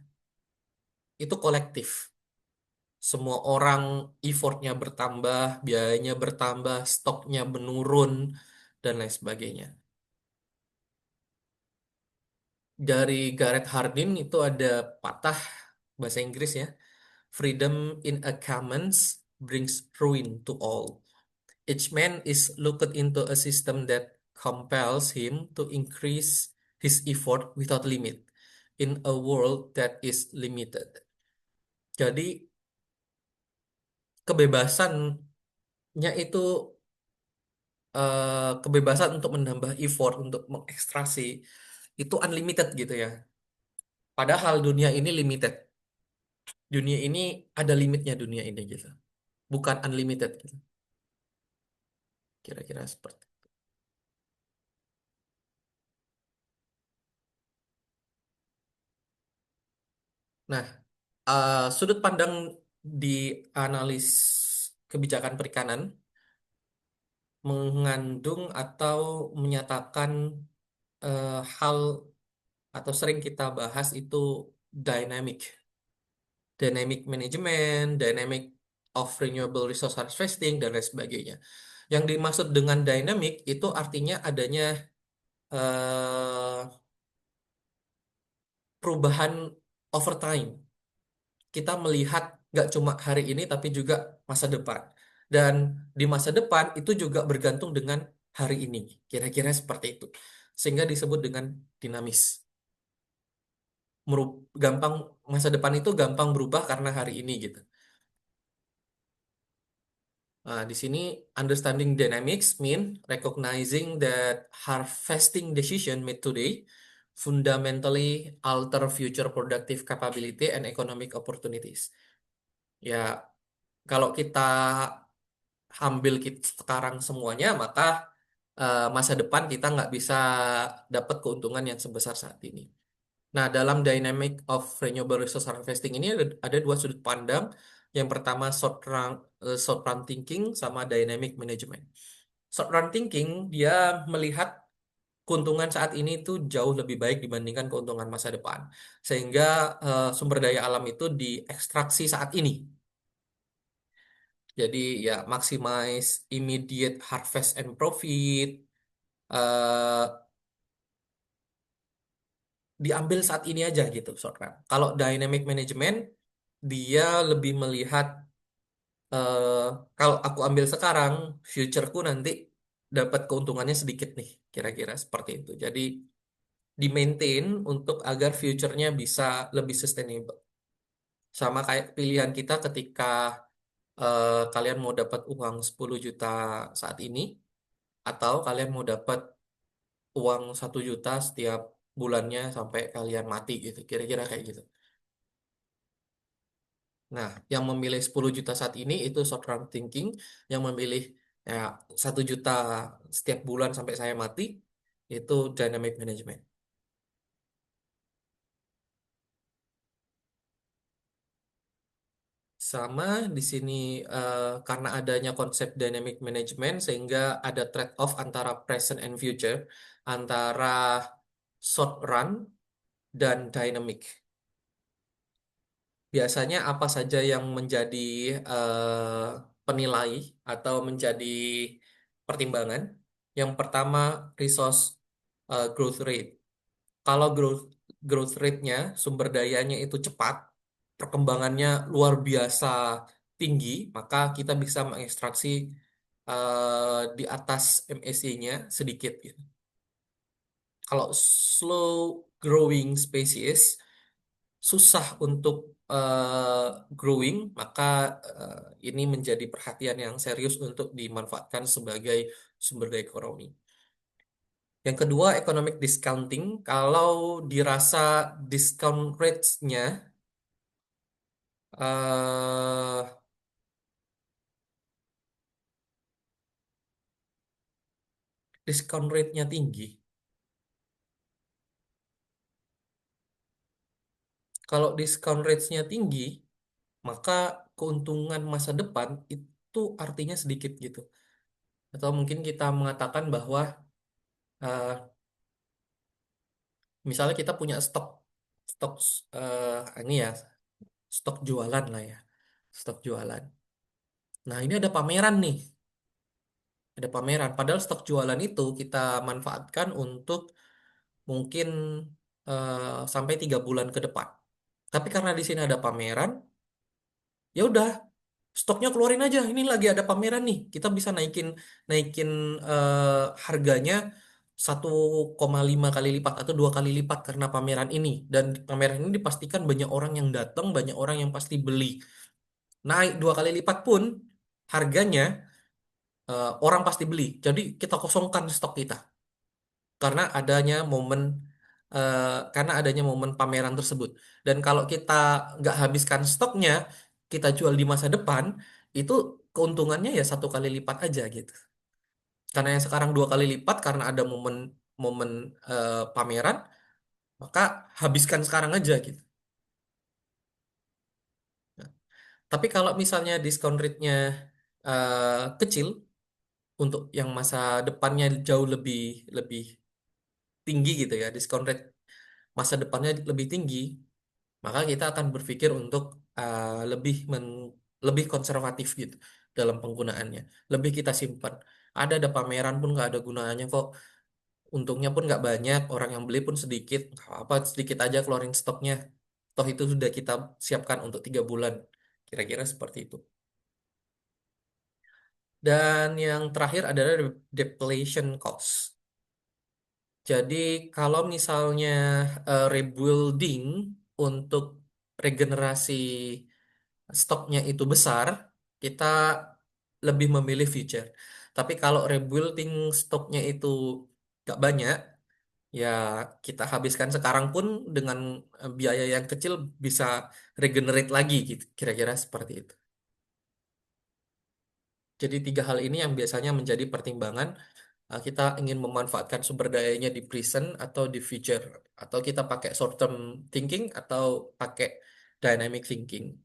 Speaker 1: itu kolektif. Semua orang effortnya bertambah, biayanya bertambah, stoknya menurun, dan lain sebagainya. Dari Gareth Hardin itu ada patah bahasa Inggris ya. Freedom in a commons brings ruin to all. Each man is looked into a system that compels him to increase his effort without limit in a world that is limited. Jadi kebebasannya itu kebebasan untuk menambah effort untuk mengekstraksi itu unlimited gitu ya. Padahal dunia ini limited. Dunia ini ada limitnya dunia ini gitu. Bukan unlimited gitu. Kira-kira seperti. Nah, sudut pandang di analis kebijakan perikanan mengandung atau menyatakan hal atau sering kita bahas itu dynamic, dynamic management, dynamic of renewable resource harvesting dan lain sebagainya. Yang dimaksud dengan dynamic itu artinya adanya eh, perubahan over time. Kita melihat nggak cuma hari ini tapi juga masa depan. Dan di masa depan itu juga bergantung dengan hari ini. Kira-kira seperti itu. Sehingga disebut dengan dinamis. Gampang masa depan itu gampang berubah karena hari ini gitu. Nah, di sini understanding dynamics mean recognizing that harvesting decision made today fundamentally alter future productive capability and economic opportunities. Ya, kalau kita ambil sekarang semuanya, maka masa depan kita nggak bisa dapat keuntungan yang sebesar saat ini. Nah, dalam dynamic of renewable resource harvesting ini ada dua sudut pandang. Yang pertama short run thinking sama dynamic management. Short run thinking dia melihat keuntungan saat ini itu jauh lebih baik dibandingkan keuntungan masa depan. Sehingga sumber daya alam itu diekstraksi saat ini. Jadi ya maximize immediate harvest and profit. eh, Diambil saat ini aja gitu short run. Kalau dynamic management dia lebih melihat eh, kalau aku ambil sekarang, futureku nanti dapat keuntungannya sedikit nih, kira-kira seperti itu. Jadi di maintain untuk agar future-nya bisa lebih sustainable. Sama kayak pilihan kita ketika kalian mau dapat uang 10 juta saat ini, atau kalian mau dapat uang 1 juta setiap bulannya sampai kalian mati gitu. Kira-kira kayak gitu. Nah, yang memilih 10 juta saat ini itu short run thinking, yang memilih ya 1 juta setiap bulan sampai saya mati itu dynamic management. Sama di sini karena adanya konsep dynamic management sehingga ada trade-off antara present and future, antara short run dan dynamic. Biasanya apa saja yang menjadi penilai atau menjadi pertimbangan? Yang pertama, resource growth rate. Kalau growth rate-nya, sumber dayanya itu cepat, perkembangannya luar biasa tinggi, maka kita bisa mengekstraksi di atas MSC-nya sedikit gitu. Kalau slow growing species susah untuk growing, maka ini menjadi perhatian yang serius untuk dimanfaatkan sebagai sumber daya ekonomi. Yang kedua, economic discounting. Kalau dirasa discount rates-nya eh, discount rate-nya tinggi. Kalau discount rates-nya tinggi, maka keuntungan masa depan itu artinya sedikit gitu. Atau mungkin kita mengatakan bahwa misalnya kita punya stok stok ini ya stok jualan lah ya, stok jualan. Nah, ini ada pameran nih, ada pameran. Padahal stok jualan itu kita manfaatkan untuk mungkin sampai 3 bulan ke depan. Tapi karena di sini ada pameran, ya udah stoknya keluarin aja. Ini lagi ada pameran nih, kita bisa naikin naikin harganya 1,5 kali lipat atau 2 kali lipat karena pameran ini. Dan pameran ini dipastikan banyak orang yang datang, banyak orang yang pasti beli. Naik 2 kali lipat pun harganya orang pasti beli. Jadi kita kosongkan stok kita karena adanya momen eh, karena adanya momen pameran tersebut. Dan kalau kita nggak habiskan stoknya, kita jual di masa depan, itu keuntungannya ya 1 kali lipat aja gitu. Karena yang sekarang 2 kali lipat karena ada momen momen pameran, maka habiskan sekarang aja gitu. Nah, tapi kalau misalnya diskon rate-nya kecil, untuk yang masa depannya jauh lebih lebih tinggi gitu ya, diskon rate masa depannya lebih tinggi, maka kita akan berpikir untuk lebih konservatif gitu dalam penggunaannya. Lebih kita simpan. Ada pameran pun nggak ada gunanya kok. Untungnya pun nggak banyak, orang yang beli pun sedikit. Nggak apa, sedikit aja keluarin stoknya. Toh itu sudah kita siapkan untuk 3 bulan. Kira-kira seperti itu. Dan yang terakhir adalah depletion cost. Jadi kalau misalnya rebuilding untuk regenerasi stoknya itu besar, kita lebih memilih future. Tapi kalau rebuilding stoknya itu gak banyak, ya kita habiskan sekarang pun dengan biaya yang kecil bisa regenerate lagi gitu. Kira-kira seperti itu. Jadi tiga hal ini yang biasanya menjadi pertimbangan Kita ingin memanfaatkan sumber dayanya di present atau di future, atau kita pakai short term thinking atau pakai dynamic thinking.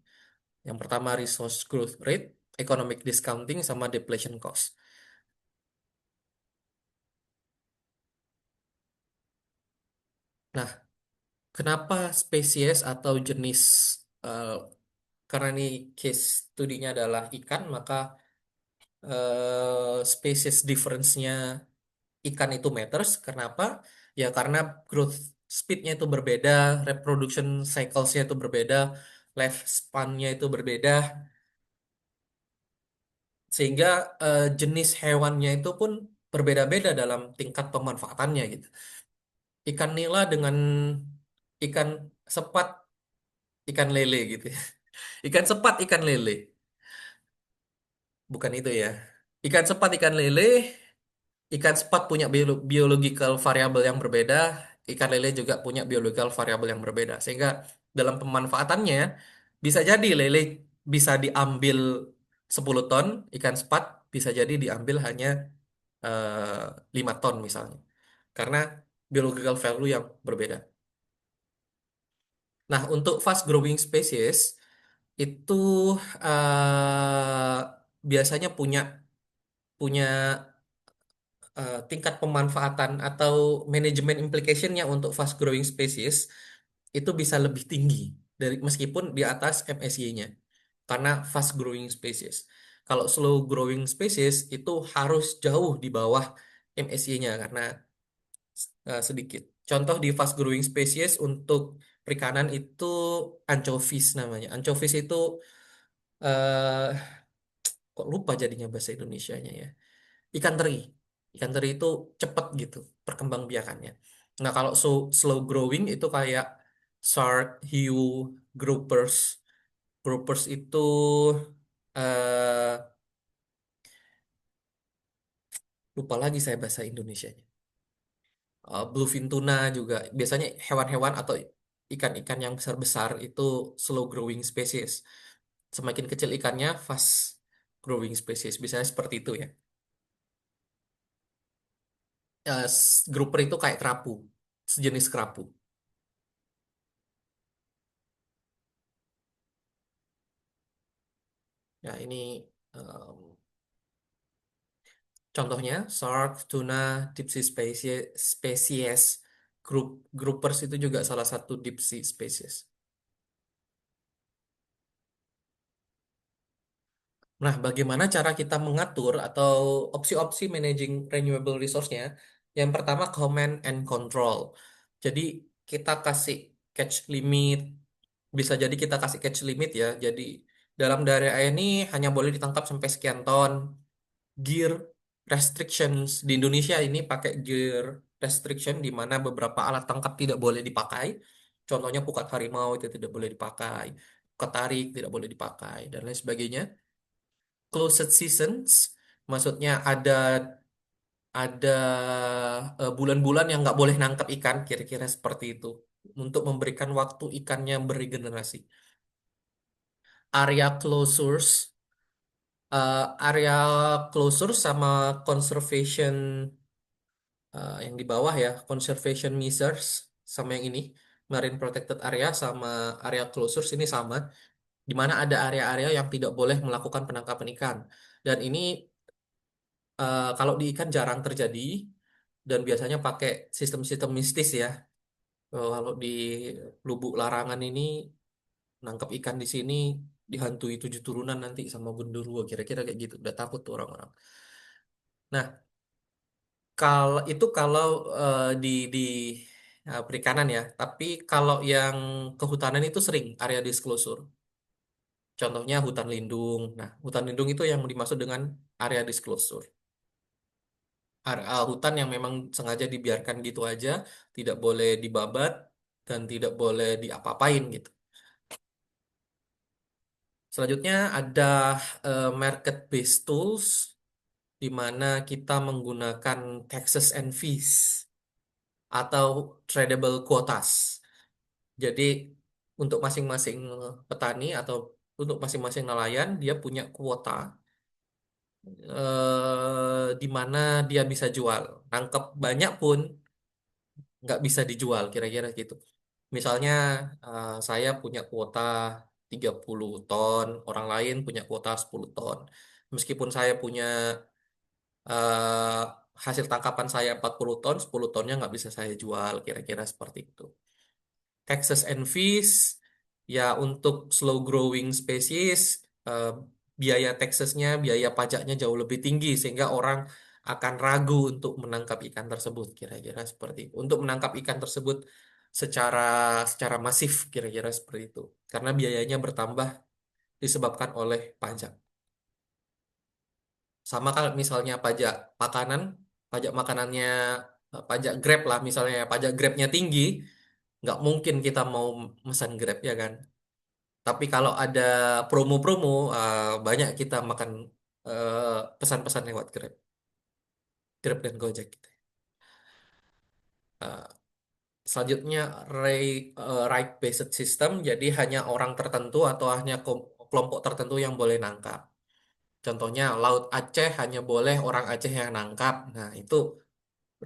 Speaker 1: Yang pertama resource growth rate, economic discounting, sama depletion cost. Nah, kenapa spesies atau jenis, eh, karena ini case studinya adalah ikan, maka spesies difference-nya ikan itu matters. Kenapa? Ya karena growth speed-nya itu berbeda, reproduction cycles-nya itu berbeda, life span-nya itu berbeda, sehingga jenis hewannya itu pun berbeda-beda dalam tingkat pemanfaatannya gitu. Ikan nila dengan ikan sepat, ikan lele gitu ya. Ikan sepat, ikan lele. Bukan itu ya. Ikan sepat, ikan lele. Ikan sepat punya biological variabel yang berbeda, ikan lele juga punya biological variabel yang berbeda. Sehingga dalam pemanfaatannya bisa jadi lele bisa diambil 10 ton, ikan sepat bisa jadi diambil hanya 5 ton misalnya. Karena biological value yang berbeda. Nah, untuk fast growing species itu biasanya punya punya tingkat pemanfaatan atau manajemen implicationnya untuk fast growing species itu bisa lebih tinggi dari meskipun di atas MSY-nya karena fast growing species. Kalau slow growing species itu harus jauh di bawah MSY-nya karena sedikit. Contoh di fast growing species untuk perikanan itu anchovies namanya. Anchovies itu eh, kok lupa jadinya bahasa Indonesianya ya. Ikan teri. Ikan teri itu cepat gitu perkembangbiakannya. Nah, kalau slow growing itu kayak shark, hiu, groupers. Groupers itu eh lupa lagi saya bahasa Indonesianya. Bluefin tuna juga. Biasanya hewan-hewan atau ikan-ikan yang besar-besar itu slow growing species. Semakin kecil ikannya, fast growing species. Biasanya seperti itu ya. Grouper itu kayak kerapu, sejenis kerapu. Ya, ini em, contohnya shark, tuna, deep sea species, groupers itu juga salah satu deep sea species. Nah, bagaimana cara kita mengatur atau opsi-opsi managing renewable resource-nya? Yang pertama, command and control. Jadi, kita kasih catch limit. Bisa jadi kita kasih catch limit ya. Jadi, dalam daerah ini hanya boleh ditangkap sampai sekian ton. Gear restrictions di Indonesia ini pakai gear restriction di mana beberapa alat tangkap tidak boleh dipakai. Contohnya pukat harimau itu tidak boleh dipakai, pukat tarik tidak boleh dipakai dan lain sebagainya. Closed seasons maksudnya ada bulan-bulan yang nggak boleh nangkap ikan, kira-kira seperti itu untuk memberikan waktu ikannya beregenerasi. Area closures, area closure sama conservation, yang di bawah ya, conservation measures sama yang ini, marine protected area sama area closures ini sama, di mana ada area-area yang tidak boleh melakukan penangkapan ikan. Dan ini kalau di ikan jarang terjadi dan biasanya pakai sistem-sistem mistis ya. Kalau di Lubuk Larangan ini nangkap ikan di sini dihantui 7 turunan nanti sama genderuwo, kira-kira kayak gitu. Udah takut tuh orang-orang. Nah, kalau itu kalau di perikanan ya, tapi kalau yang kehutanan itu sering area disclosure. Contohnya hutan lindung. Nah, hutan lindung itu yang dimaksud dengan area disclosure. Area hutan yang memang sengaja dibiarkan gitu aja, tidak boleh dibabat dan tidak boleh diapa-apain gitu. Selanjutnya ada market-based tools di mana kita menggunakan taxes and fees atau tradable quotas. Jadi untuk masing-masing petani atau untuk masing-masing nelayan dia punya kuota di mana dia bisa jual. Nangkep banyak pun nggak bisa dijual, kira-kira gitu. Misalnya saya punya kuota 30 ton, orang lain punya kuota 10 ton. Meskipun saya punya eh, hasil tangkapan saya 40 ton, 10 tonnya nggak bisa saya jual, kira-kira seperti itu. Taxes and fees, ya untuk slow growing species, eh, biaya taxesnya, biaya pajaknya jauh lebih tinggi sehingga orang akan ragu untuk menangkap ikan tersebut, kira-kira seperti itu. Untuk menangkap ikan tersebut secara secara masif, kira-kira seperti itu. Karena biayanya bertambah disebabkan oleh pajak. Sama kalau misalnya pajak makanannya, pajak Grab lah misalnya, pajak Grabnya tinggi, nggak mungkin kita mau pesan Grab ya kan. Tapi kalau ada promo-promo, banyak kita makan pesan-pesan lewat Grab dan Gojek gitu. Eh, Selanjutnya right based system, jadi hanya orang tertentu atau hanya kelompok tertentu yang boleh nangkap. Contohnya Laut Aceh hanya boleh orang Aceh yang nangkap. Nah, itu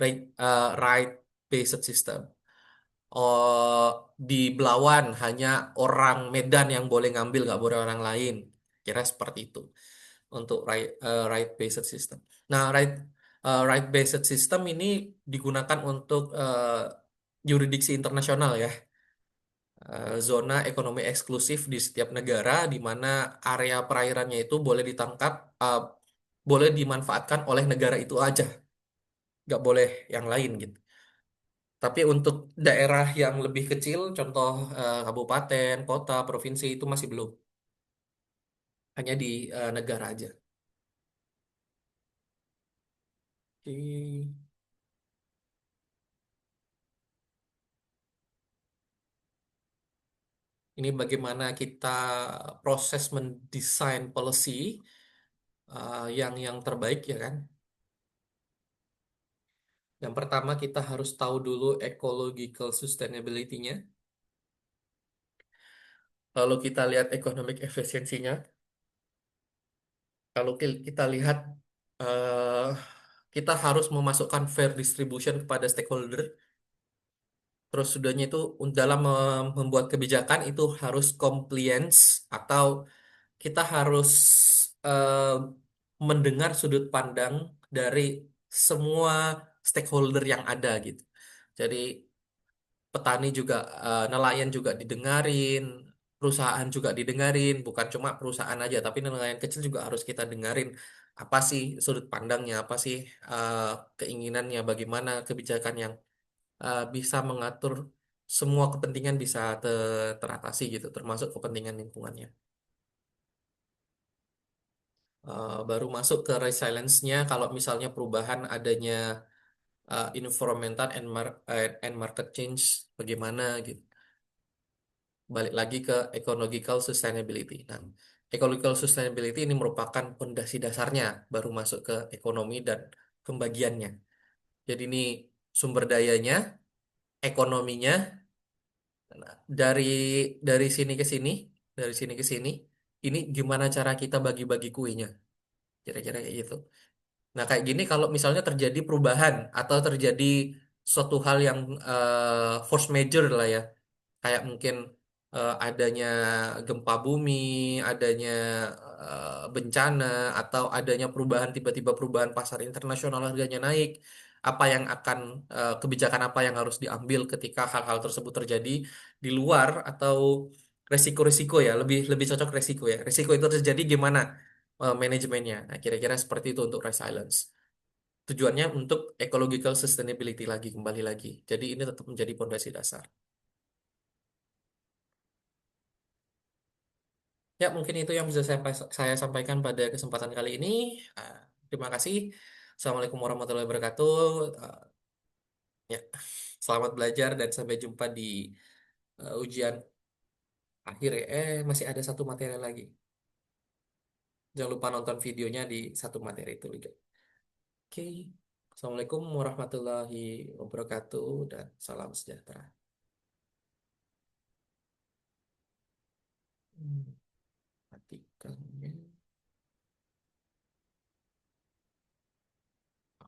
Speaker 1: right based system. Oh, di Belawan hanya orang Medan yang boleh ngambil, nggak boleh orang lain. Kira seperti itu untuk right based system. Nah, right based system ini digunakan untuk yurisdiksi internasional ya. Zona ekonomi eksklusif di setiap negara di mana area perairannya itu boleh ditangkap, boleh dimanfaatkan oleh negara itu aja, nggak boleh yang lain gitu. Tapi untuk daerah yang lebih kecil, contoh kabupaten, kota, provinsi itu masih belum, hanya di negara aja. Oke. Ini bagaimana kita proses mendesain policy yang terbaik ya kan. Yang pertama kita harus tahu dulu ecological sustainability-nya. Lalu kita lihat economic efisiensinya. Kalau kita lihat eh, kita harus memasukkan fair distribution kepada stakeholder. Terus sudahnya itu dalam membuat kebijakan itu harus compliance atau kita harus eh, mendengar sudut pandang dari semua stakeholder yang ada gitu. Jadi petani juga, nelayan juga didengarin, perusahaan juga didengarin, bukan cuma perusahaan aja, tapi nelayan kecil juga harus kita dengarin apa sih sudut pandangnya, apa sih eh, keinginannya, bagaimana kebijakan yang bisa mengatur semua kepentingan bisa teratasi gitu, termasuk kepentingan lingkungannya. Baru masuk ke resilience-nya kalau misalnya perubahan adanya environmental and market change bagaimana gitu. Balik lagi ke ecological sustainability. Nah, ecological sustainability ini merupakan fondasi dasarnya baru masuk ke ekonomi dan pembagiannya. Jadi ini sumber dayanya, ekonominya, nah, dari sini ke sini, dari sini ke sini, ini gimana cara kita bagi-bagi kuenya, kira-kira kayak gitu. Nah, kayak gini kalau misalnya terjadi perubahan atau terjadi suatu hal yang force major lah ya, kayak mungkin adanya gempa bumi, adanya bencana, atau adanya perubahan tiba-tiba perubahan pasar internasional harganya naik, apa yang akan kebijakan apa yang harus diambil ketika hal-hal tersebut terjadi di luar atau resiko-resiko ya, lebih lebih cocok resiko ya. Resiko itu terjadi gimana manajemennya. Nah, kira-kira seperti itu untuk resilience. Tujuannya untuk ecological sustainability lagi kembali lagi. Jadi ini tetap menjadi pondasi dasar. Ya, mungkin itu yang bisa saya sampaikan pada kesempatan kali ini. Ah, Terima kasih. Assalamualaikum warahmatullahi wabarakatuh. Ah, Ya, selamat belajar dan sampai jumpa di ujian akhir ya. Masih ada satu materi lagi. Jangan lupa nonton videonya di satu materi itu juga. Oke. Assalamualaikum warahmatullahi wabarakatuh dan salam sejahtera. Hmm, Matikan ya.